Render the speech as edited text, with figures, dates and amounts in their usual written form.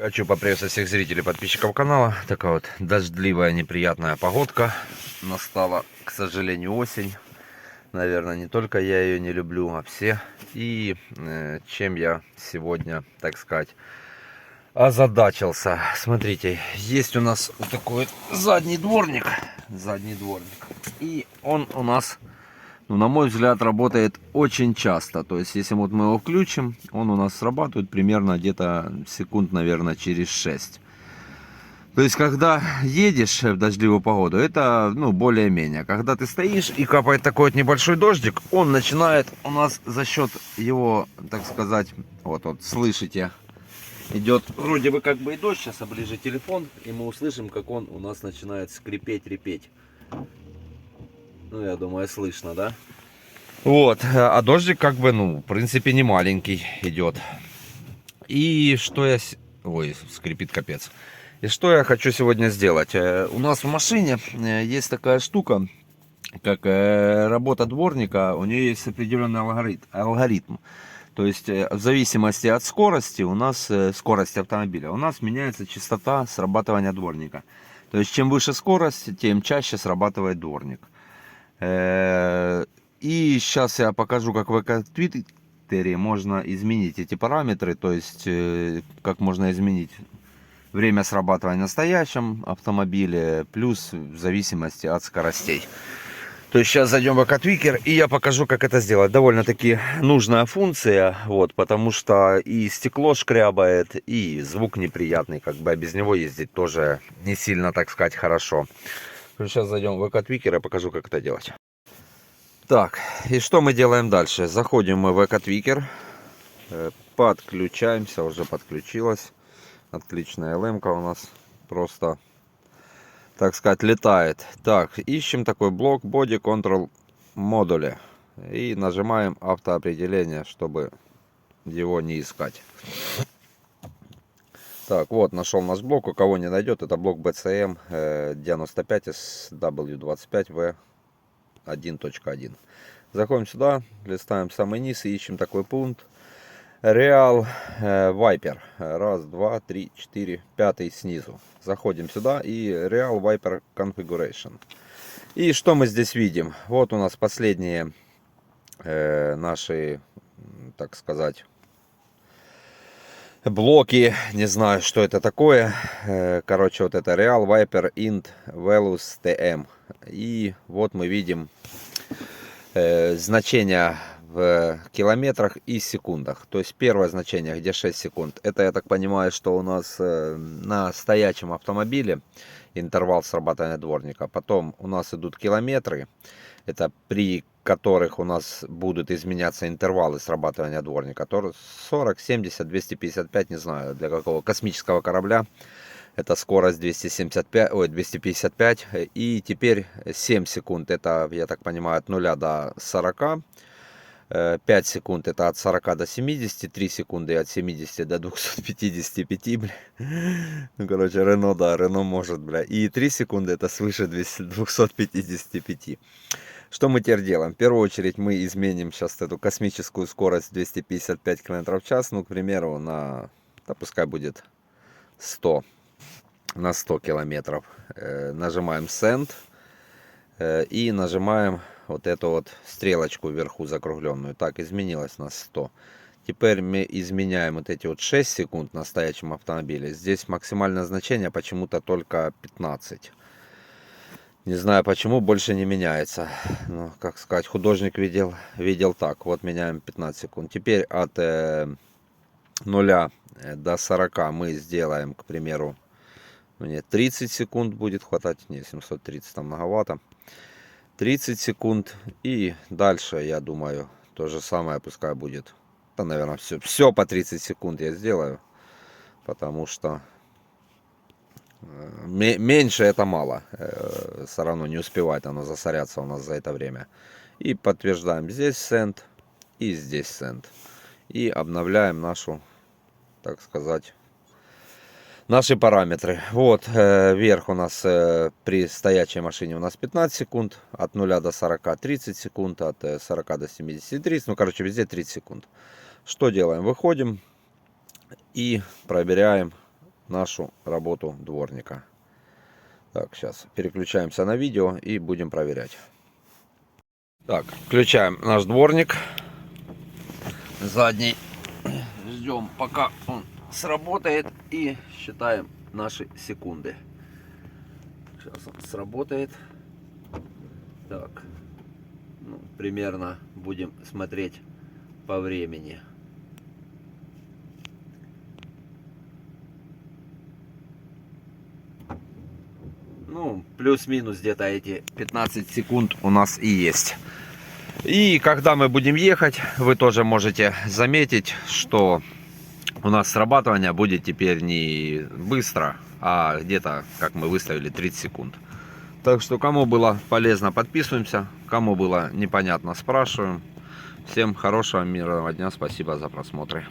Хочу поприветствовать всех зрителей, подписчиков канала. Такая вот дождливая, неприятная погодка настала. К сожалению, осень. Наверное, не только я ее не люблю, а все. И чем я сегодня, так сказать, озадачился. Смотрите, есть у нас вот такой вот задний дворник. И он у нас, ну, на мой взгляд, работает очень часто. То есть, если вот мы его включим, он у нас срабатывает примерно где-то секунд, наверное, через 6. То есть, когда едешь в дождливую погоду, это, ну, более-менее. Когда ты стоишь и капает такой вот небольшой дождик, он начинает у нас за счет его, так сказать, вот слышите, идет вроде бы как бы и дождь. Сейчас оближу телефон, и мы услышим, как он у нас начинает скрипеть, репеть. Ну, я думаю, слышно, да? Вот, а дождик как бы, ну, в принципе, не маленький идет. И что я... Ой, скрипит капец. И что я хочу сегодня сделать? У нас в машине есть такая штука, как работа дворника. У нее есть определенный алгоритм. То есть, в зависимости от скорости, у нас, скорости автомобиля, у нас меняется частота срабатывания дворника. То есть, чем выше скорость, тем чаще срабатывает дворник. И сейчас я покажу, как в Твиттере можно изменить эти параметры. То есть, как можно изменить время срабатывания на настоящем автомобиле, плюс в зависимости от скоростей. То есть сейчас зайдем в Экотвикер, и я покажу, как это сделать. Довольно-таки нужная функция, вот, потому что и стекло шкрябает, и звук неприятный, как бы, а без него ездить тоже не сильно, так сказать, хорошо. Сейчас зайдем в Экотвикер и покажу, как это делать. Так, и что мы делаем дальше? Заходим мы в Экотвикер, подключаемся, уже подключилась. Отличная ЛМ-ка у нас просто, так сказать, летает. Так, ищем такой блок Body Control модуля. И нажимаем автоопределение, чтобы его не искать. Так, вот, нашел наш блок. У кого не найдет, это блок BCM 95SW25V 1.1. Заходим сюда, листаем самый низ и ищем такой пункт. Real Viper. Раз, два, три, четыре, пятый снизу. Заходим сюда и Real Viper Configuration. И что мы здесь видим? Вот у нас последние наши, так сказать, блоки. Не знаю, что это такое. Короче, вот это Real Viper Int Velus TM. И вот мы видим значения в километрах и секундах. То есть первое значение, где 6 секунд, это, я так понимаю, что у нас на стоячем автомобиле интервал срабатывания дворника. Потом у нас идут километры, это при которых у нас будут изменяться интервалы срабатывания дворника. 40, 70, 255, не знаю для какого космического корабля. Это скорость 255. И теперь 7 секунд, это, я так понимаю, от 0 до 40. 5 секунд это от 40 до 70, 3 секунды от 70 до 255, бля. Ну, короче, Рено, да, Рено может, бля. И 3 секунды это свыше 255. Что мы теперь делаем? В первую очередь мы изменим сейчас эту космическую скорость 255 км в час, ну, к примеру, на, да, пускай будет 100, на 100 километров. Нажимаем Send и нажимаем вот эту вот стрелочку вверху закругленную. Так, изменилось у нас 100. Теперь мы изменяем вот эти вот 6 секунд на стоячем автомобиле. Здесь максимальное значение почему-то только 15. Не знаю почему, больше не меняется. Ну, как сказать, художник видел так. Вот меняем 15 секунд. Теперь от 0 до 40 мы сделаем, к примеру, мне 30 секунд будет хватать. Не, 730 там многовато. 30 секунд. И дальше, я думаю, то же самое пускай будет. Да, наверное, все по 30 секунд я сделаю. Потому что меньше это мало. Все равно не успевает оно засоряться у нас за это время. И подтверждаем здесь Send и здесь Send. И обновляем нашу, так сказать, наши параметры. Вот, вверх у нас при стоячей машине у нас 15 секунд, от 0 до 40 30 секунд, от 40 до 70 30, ну, короче, везде 30 секунд. Что делаем? Выходим и проверяем нашу работу дворника. Так, сейчас переключаемся на видео и будем проверять. Так, включаем наш дворник. Задний. Ждем, пока он сработает, и считаем наши секунды. Сейчас он сработает. Так, ну, примерно будем смотреть по времени. Ну, плюс-минус где-то эти 15 секунд у нас и есть. И когда мы будем ехать, вы тоже можете заметить, что у нас срабатывание будет теперь не быстро, а где-то, как мы выставили, 30 секунд. Так что, кому было полезно, подписываемся. Кому было непонятно, спрашиваем. Всем хорошего, мирного дня. Спасибо за просмотры.